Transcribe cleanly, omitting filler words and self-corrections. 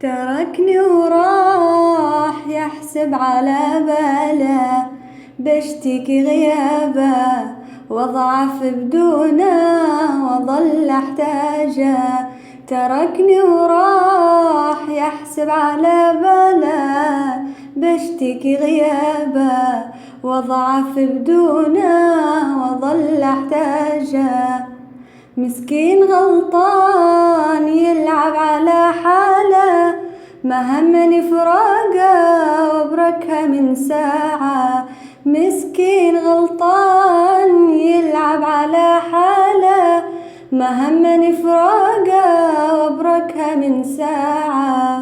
تركني وراح يحسب على باله، بشتكي غيابه واضعف بدونه واظل احتاجه. تركني وراح يحسب على باله، بشتكي غيابه واضعف بدونه واظل احتاجه. مسكين غلطان يلعب على حاله، ما همني فراقه وبركها من ساعة. مسكين غلطان يلعب على حاله، ما همني فراقه وبركها من ساعة.